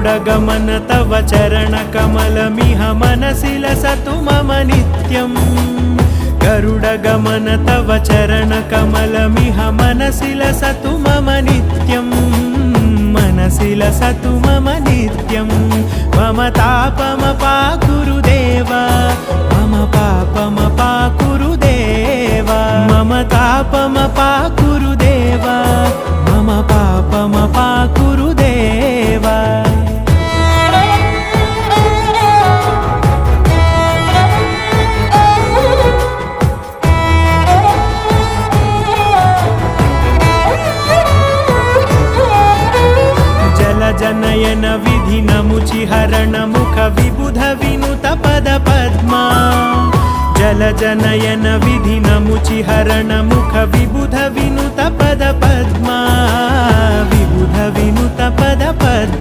गरुडगमन तव चरणकमलमिह मनसि लसतु मम नित्यम् गरुडगमन तव चरणकमलमिह मनसि लसतु मम नित्यम् मनसि लसतु मम नित्यम् मम तापमपाकुरु देव मम पापमपाकुरु देव मम तापमपाकुरु देव मम पापमपाकुरु देव जनयन विधिनमुचिहरण मुख विबुध विनुत पद पद्मा जल जनयन विधिनमुचिहरण मुख विबुध विनुत पद पद्मा विबुध विनुत पद पद्मा